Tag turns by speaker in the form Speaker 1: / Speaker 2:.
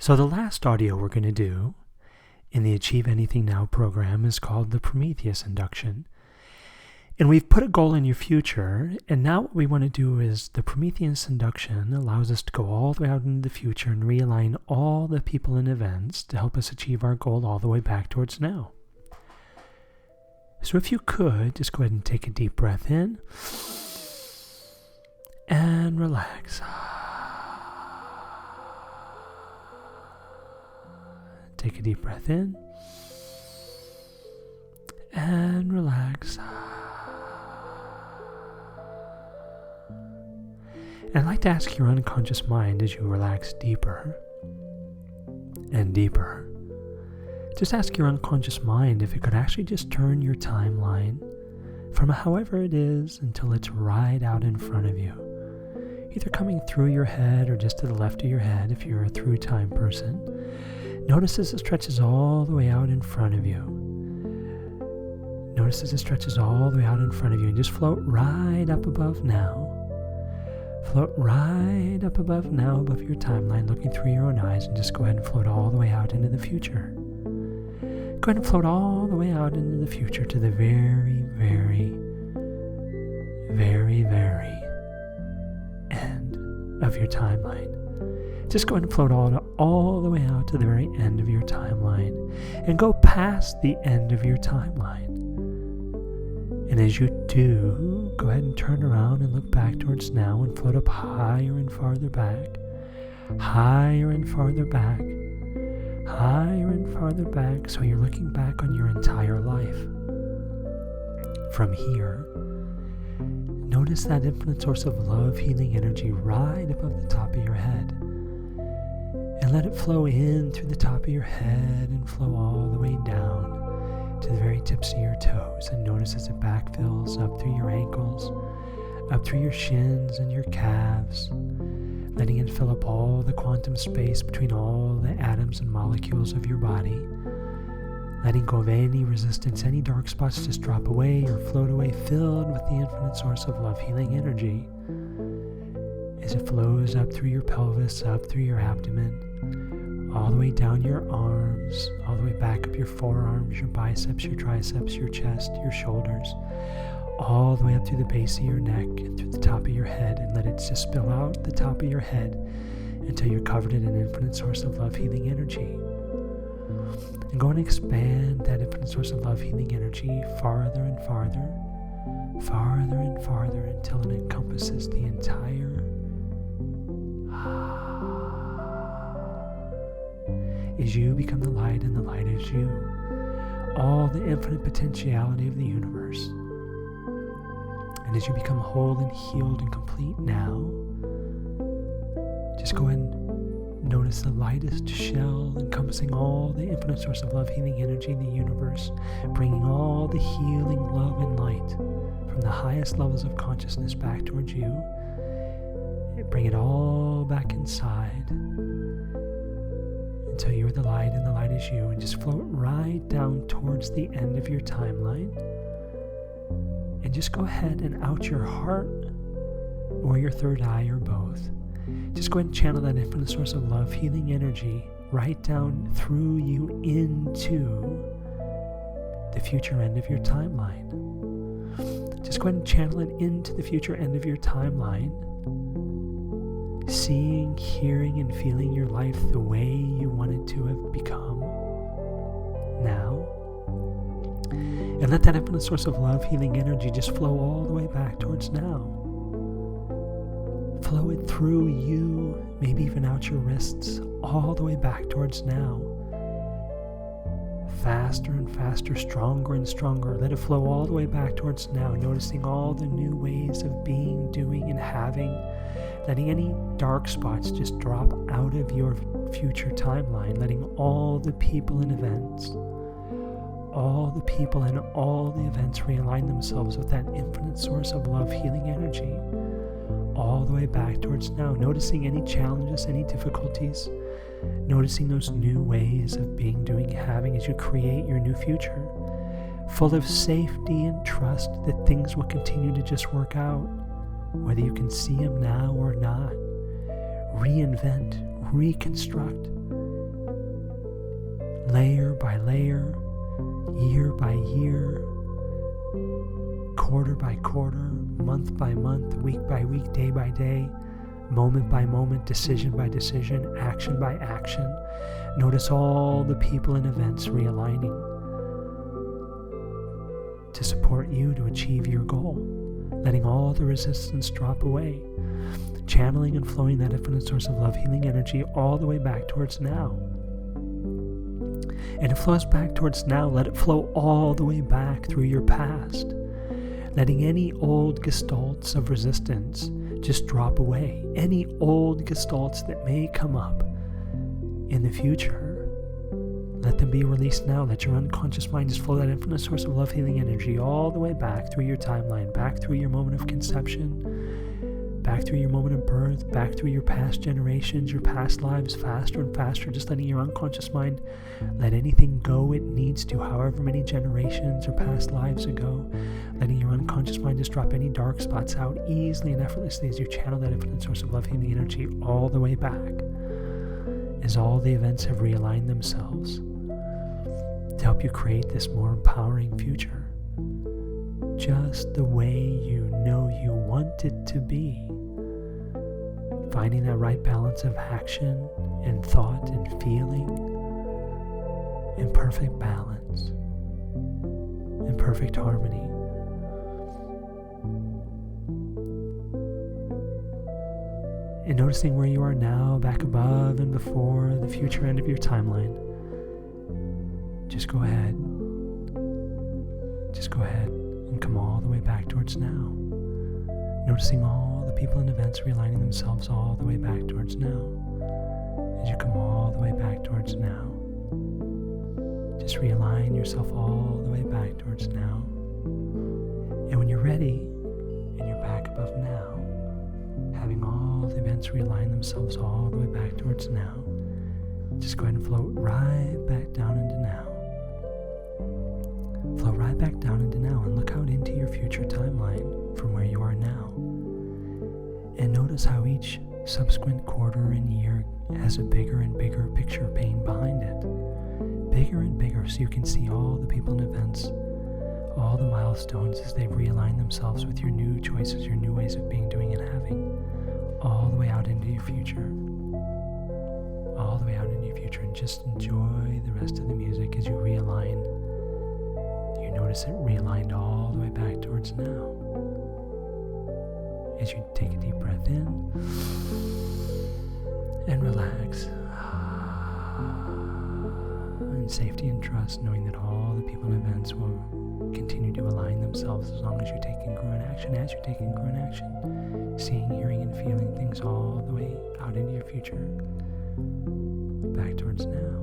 Speaker 1: So the last audio we're going to do in the Achieve Anything Now program is called the Prometheus Induction. And we've put a goal in your future, and now what we want to do is the Prometheus Induction allows us to go all the way out into the future and realign all the people and events to help us achieve our goal all the way back towards now. So if you could, just go ahead and take a deep breath in and relax. Take a deep breath in and relax. And I'd like to ask your unconscious mind as you relax deeper and deeper. Just ask your unconscious mind if it could actually just turn your timeline from however it is until it's right out in front of you. Either coming through your head or just to the left of your head if you're a through time person. Notice as it stretches all the way out in front of you. Notice as it stretches all the way out in front of you and just float right up above now. Float right up above now, above your timeline, looking through your own eyes, and just go ahead and float all the way out into the future. Go ahead and float all the way out into the future to the very, very, very, very end of your timeline. Just go ahead and float all the way out to the very end of your timeline and go past the end of your timeline. And as you do, go ahead and turn around and look back towards now and float up higher and farther back, higher and farther back, higher and farther back, so you're looking back on your entire life. From here, notice that infinite source of love, healing energy right above the top of your head. And let it flow in through the top of your head and flow all the way down to the very tips of your toes. And notice as it backfills up through your ankles, up through your shins and your calves, letting it fill up all the quantum space between all the atoms and molecules of your body. Letting go of any resistance, any dark spots just drop away or float away, filled with the infinite source of love, healing energy. As it flows up through your pelvis, up through your abdomen, all the way down your arms, all the way back up your forearms, your biceps, your triceps, your chest, your shoulders, all the way up through the base of your neck and through the top of your head, and let it just spill out the top of your head until you're covered in an infinite source of love, healing energy. And go and expand that infinite source of love, healing energy farther and farther, farther and farther until it encompasses the entire. As you become the light and the light is you, all the infinite potentiality of the universe. And as you become whole and healed and complete now, just go ahead and notice the lightest shell encompassing all the infinite source of love, healing energy in the universe, bringing all the healing love and light from the highest levels of consciousness back towards you. Bring it all back inside until you're the light and the light is you, and just float right down towards the end of your timeline. And just go ahead and out your heart or your third eye or both. Just go ahead and channel that infinite source of love, healing energy right down through you into the future end of your timeline. Just go ahead and channel it into the future end of your timeline. Seeing, hearing, and feeling your life the way you want it to have become now. And let that infinite source of love, healing energy just flow all the way back towards now. Flow it through you, maybe even out your wrists, all the way back towards now. Faster and faster, stronger and stronger. Let it flow all the way back towards now, noticing all the new ways of being, doing, and having. Letting any dark spots just drop out of your future timeline, letting all the people and events, all the people and all the events realign themselves with that infinite source of love, healing energy, all the way back towards now, noticing any challenges, any difficulties, noticing those new ways of being, doing, having as you create your new future, full of safety and trust that things will continue to just work out. Whether you can see them now or not, reinvent, reconstruct, layer by layer, year by year, quarter by quarter, month by month, week by week, day by day, moment by moment, decision by decision, action by action. Notice all the people and events realigning to support you to achieve your goal, letting all the resistance drop away, channeling and flowing that infinite source of love, healing energy all the way back towards now. And it flows back towards now. Let it flow all the way back through your past, letting any old gestalts of resistance just drop away. Any old gestalts that may come up in the future, let them be released now. Let your unconscious mind just flow that infinite source of love, healing energy all the way back through your timeline, back through your moment of conception, back through your moment of birth, back through your past generations, your past lives, faster and faster, just letting your unconscious mind let anything go it needs to, however many generations or past lives ago, letting your unconscious mind just drop any dark spots out easily and effortlessly as you channel that infinite source of love, healing energy all the way back, as all the events have realigned themselves to help you create this more empowering future, just the way you know you want it to be. Finding that right balance of action and thought and feeling in perfect balance, in perfect harmony. And noticing where you are now, back above and before the future end of your timeline. Just go ahead and come all the way back towards now. Noticing all the people and events realigning themselves all the way back towards now. As you come all the way back towards now, just realign yourself all the way back towards now. And when you're ready and you're back above now, having all the events realign themselves all the way back towards now, just go ahead and float right back down into now. Flow right back down into now and look out into your future timeline from where you are now. And notice how each subsequent quarter and year has a bigger and bigger picture painted behind it. Bigger and bigger, so you can see all the people and events, all the milestones as they realign themselves with your new choices, your new ways of being, doing, and having, all the way out into your future. All the way out into your future, and just enjoy the rest of the music as you realign. You notice it realigned all the way back towards now. As you take a deep breath in and relax. In safety and trust, knowing that all the people and events will continue to align themselves as long as you take congruent action. As you take congruent action, seeing, hearing, and feeling things all the way out into your future, back towards now.